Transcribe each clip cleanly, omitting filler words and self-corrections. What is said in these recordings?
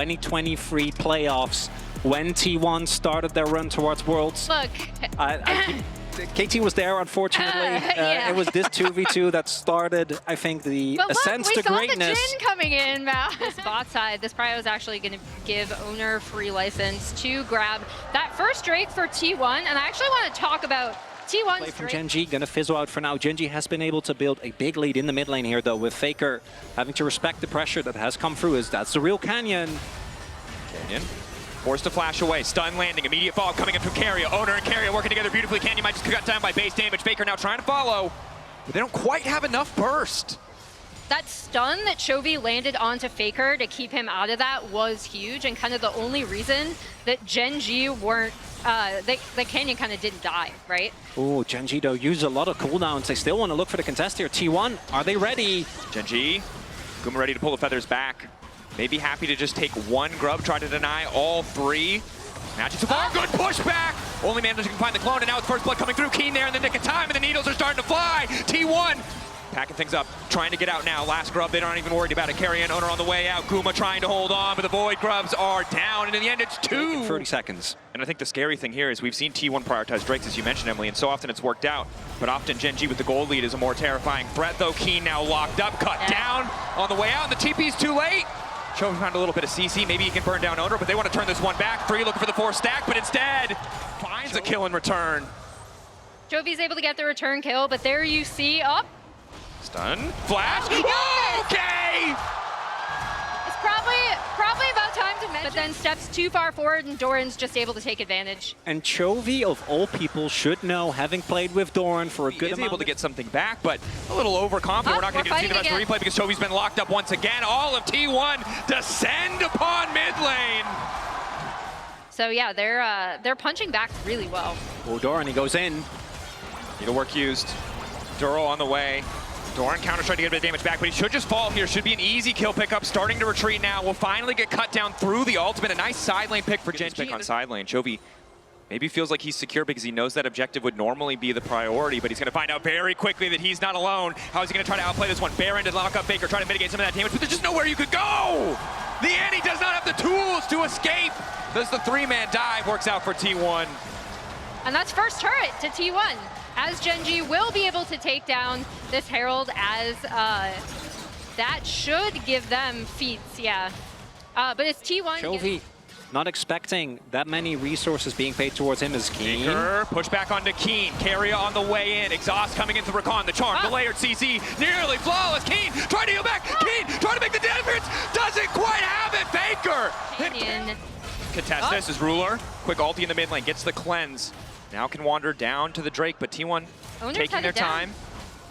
2023 playoffs when T1 started their run towards Worlds. Look. KT was there, unfortunately. Yeah. It was this 2v2 that started, I think, the ascent to greatness. We saw the Jin coming in, Val. This bot side, this prio is actually going to give owner free license to grab that first Drake for T1. And I actually want to talk about T1's play from Gen.G, gonna fizzle out for now. Gen.G has been able to build a big lead in the mid lane here, though, with Faker having to respect the pressure that has come through. That's the real Canyon. Canyon forced to flash away. Stun landing. Immediate fall coming in from Carrier. Owner and Carrier working together beautifully. Canyon might just cut down by base damage. Faker now trying to follow, but they don't quite have enough burst. That stun that Chovy landed onto Faker to keep him out of that was huge, and kind of the only reason that Gen.G weren't, the Canyon kind of didn't die, right? Oh, Gen.G though used a lot of cooldowns. They still want to look for the contest here. T1, are they ready? Gen.G, Guma ready to pull the feathers back. Maybe happy to just take one grub, try to deny all three. Magic so far, good pushback. Only man can find the clone, and now it's first blood coming through. Keen there in the nick of time, and the needles are starting to fly. T1 packing things up, trying to get out now. Last grub, they aren't even worried about it. Carry and owner on the way out. Guma trying to hold on, but the Void grubs are down, and in the end, it's 2. 30 seconds. And I think the scary thing here is we've seen T1 prioritize Drakes, as you mentioned, Emily, and so often it's worked out. But often Gen.G with the gold lead is a more terrifying threat, though. Keen now locked up, cut down on the way out, and the TP's too late. Chovy found a little bit of CC, maybe he can burn down owner, but they want to turn this one back. 3 looking for the 4 stack, but instead finds a kill in return. Chovy's able to get the return kill, but there you see, Stun, flash, okay! It's probably about time to mention. But then steps too far forward, and Doran's just able to take advantage. And Chovy, of all people, should know, having played with Doran for a good amount. He is able to get something back, but a little overconfident. We're not going to get to see the rest of the replay because Chovy's been locked up once again. All of T1 descend upon mid lane. So yeah, they're punching back really well. Oh, Doran, he goes in. Needlework used. Duro on the way. Doran counter trying to get a bit of damage back, but he should just fall here. Should be an easy kill pickup. Starting to retreat now. Will finally get cut down through the ultimate. A nice side lane pick for Gen.G. Pick on side lane. Chovy maybe feels like he's secure because he knows that objective would normally be the priority, but he's going to find out very quickly that he's not alone. How is he going to try to outplay this one? Baron to lock up Faker, try to mitigate some of that damage, but there's just nowhere you could go! The Annie does not have the tools to escape! Does the 3-man dive, works out for T1. And that's first turret to T1, as Gen.G will be able to take down this Herald, as that should give them feats, yeah. But it's T1. Chovy not expecting that many resources being paid towards him as Keen. Push back onto Keen. Carrier on the way in. Exhaust coming into Rakan. The charm, the layered CC, nearly flawless. Keen trying to heal back. Keen trying to make the difference. Doesn't quite have it. Faker. Canyon. Contest this is Ruler. Quick ulti in the mid lane. Gets the cleanse. Now can wander down to the Drake, but T1 taking their time.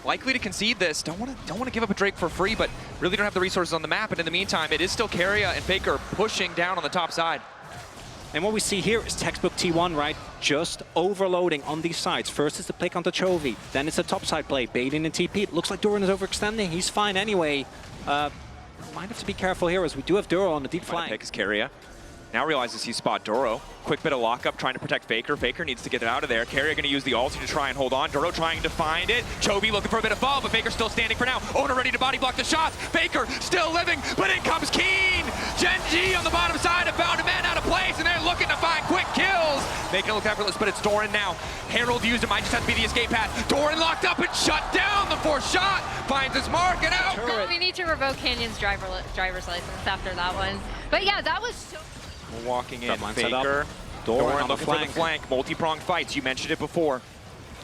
Likely to concede this. Don't want to give up a Drake for free, but really don't have the resources on the map. And in the meantime, it is still Carrier and Faker pushing down on the top side. And what we see here is textbook T1, right? Just overloading on these sides. First is the pick onto Chovy, then it's a top side play, baiting and TP. It looks like Doran is overextending. He's fine anyway. Might have to be careful here as we do have Duro on the deep flank. Pick is Carrier. Now realizes he spot Duro. Quick bit of lockup trying to protect Faker. Faker needs to get it out of there. Carrier going to use the ulti to try and hold on. Duro trying to find it. Chovy looking for a bit of fall, but Faker still standing for now. Owner ready to body block the shots. Faker still living, but in comes Keen. Gen.G on the bottom side have found a man out of place, and they're looking to find quick kills. Making it look effortless, but it's Doran now. Herald used it, might just have to be the escape path. Doran locked up and shut down the 4th shot. Finds his mark and out. We need to revoke Canyon's driver's license after that one. But yeah, that was so... Walking in, Faker, Doran on the flank. Multi-pronged fights, you mentioned it before.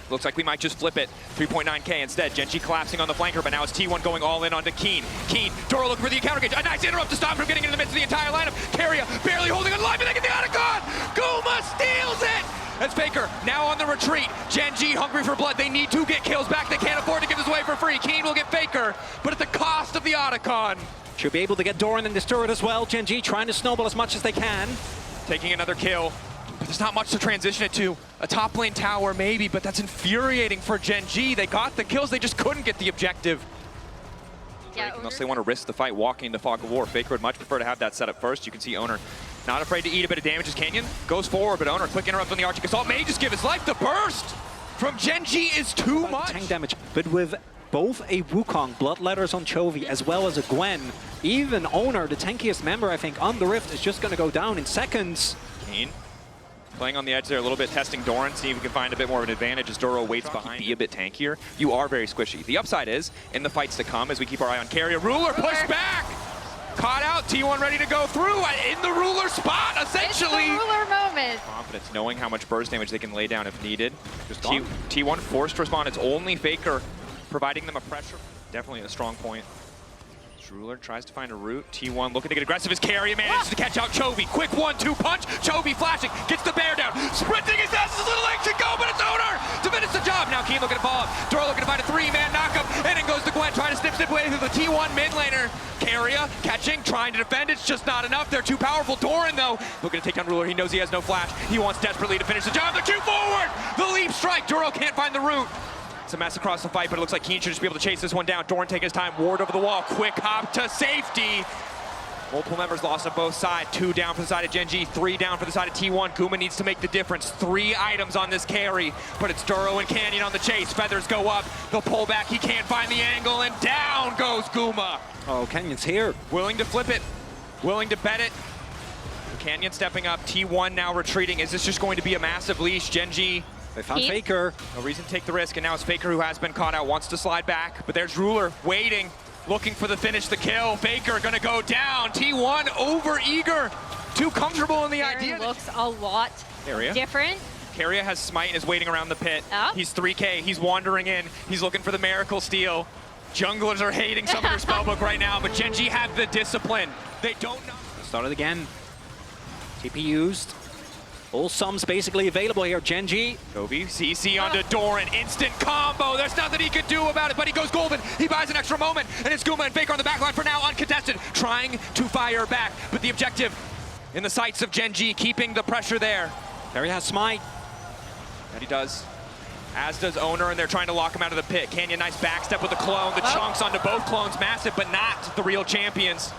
Looks like we might just flip it. 3.9k instead. Gen.G collapsing on the flanker, but now it's T1 going all in onto Keen. Keen, Doro looking for the encounter gauge. A nice interrupt to stop him from getting into the midst of the entire lineup. Carrier barely holding on alive, and they get the Otacon! Guma steals it! That's Faker now on the retreat. Gen.G hungry for blood. They need to get kills back. They can't afford to give this away for free. Keen will get Faker, but at the cost of the Otacon. Should be able to get Doran in this turret as well. Gen.G trying to snowball as much as they can. Taking another kill, but there's not much to transition it to. A top lane tower maybe, but that's infuriating for Gen.G. They got the kills, they just couldn't get the objective. Yeah, unless they want to risk the fight walking into Fog of War. Faker would much prefer to have that set up first. You can see Owner not afraid to eat a bit of damage as Canyon goes forward, but Owner, quick interrupt on the Archie Assault may just give his life. The burst from Gen.G is too much. Tank damage, but with both a Wukong, Bloodletters on Chovy, as well as a Gwen. Even Owner, the tankiest member, I think, on the Rift is just going to go down in seconds. Kane playing on the edge there a little bit, testing Doran, see if we can find a bit more of an advantage as Doro waits behind. Be a bit tankier. You are very squishy. The upside is, in the fights to come, as we keep our eye on Carrier, Ruler push back! Caught out, T1 ready to go through, in the Ruler spot, essentially! It's the Ruler moment. Confidence, knowing how much burst damage they can lay down if needed. Just T1 forced to respond, it's only Faker providing them a pressure. Definitely a strong point. Ruler tries to find a route. T1 looking to get aggressive as Carrier manages to catch out Chovy. Quick 1-2 punch. Chovy flashing, gets the bear down. Sprinting as fast as his little legs can go, but it's Owner to finish the job. Now Keen looking to follow up. Doro looking to find a 3-man knockup. And in goes the Gwen, trying to snip away through the T1 mid laner. Carrier catching, trying to defend. It's just not enough. They're too powerful. Doran, though, looking to take down Ruler. He knows he has no flash. He wants desperately to finish the job. The Q forward! The leap strike. Doro can't find the route. It's a mess across the fight, but it looks like Keen should just be able to chase this one down. Doran taking his time, ward over the wall, quick hop to safety. Multiple members lost on both sides. 2 down for the side of Gen.G, 3 down for the side of T1. Guma needs to make the difference. 3 items on this carry, but it's Duro and Canyon on the chase. Feathers go up, they'll pull back, he can't find the angle, and down goes Guma. Oh, Canyon's here. Willing to flip it, willing to bet it. Canyon stepping up, T1 now retreating. Is this just going to be a massive leash? Gen.G. They found Faker. No reason to take the risk, and now it's Faker who has been caught out, wants to slide back, but there's Ruler waiting, looking for the finish, the kill. Faker gonna go down. T1 over eager, too comfortable in the idea. Looks a lot different. Carrier has smite and is waiting around the pit. Oh. He's 3K, he's wandering in, he's looking for the miracle steal. Junglers are hating some of their spellbook right now, but Gen.G have the discipline. They don't know. Started again. TP used. All sums basically available here. Gen.G. Chovy, CC onto Doran, instant combo. There's nothing he can do about it, but he goes golden. He buys an extra moment, and it's Guma and Faker on the backline for now, uncontested, trying to fire back. But the objective in the sights of Gen.G, keeping the pressure there. There he has smite. That he does. As does Owner, and they're trying to lock him out of the pit. Canyon, nice backstep with the clone. The chunks onto both clones, massive, but not the real champions.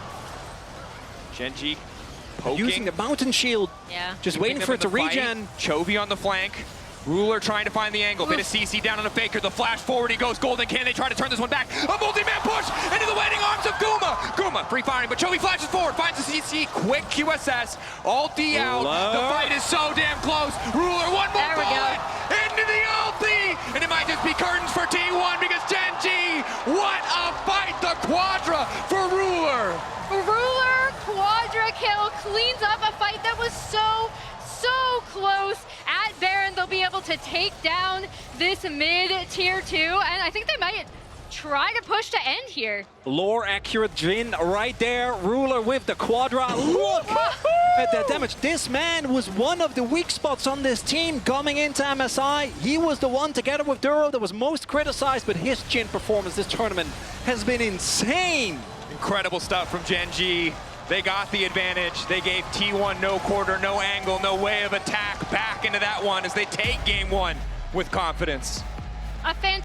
Gen.G poking. Using the mountain shield. Yeah. Just waiting for it to regen. Chovy on the flank. Ruler trying to find the angle. Bit of CC down on a Faker. The flash forward, he goes golden. Can they try to turn this one back? A multi-man push into the waiting arms of Guma. Guma free firing, but Chovy flashes forward, finds the CC. Quick QSS. Ulti out. The fight is so damn close. Ruler, one more bullet into the ulti. And it might just be curtains for T1 because Gen.G, what a fight. The quadra for Ruler. Ruler quadra kill cleans up a fight that was so close. At Baron, they'll be able to take down this mid-tier 2, and I think they might try to push to end here. Lore accurate Jin right there. Ruler with the quadra. Look at that damage. This man was one of the weak spots on this team coming into MSI. He was the one, together with Duro, that was most criticized, but his Jin performance this tournament has been insane. Incredible stuff from Gen.G. They got the advantage. They gave T1 no quarter, no angle, no way of attack back into that one as they take game 1 with confidence. A fantastic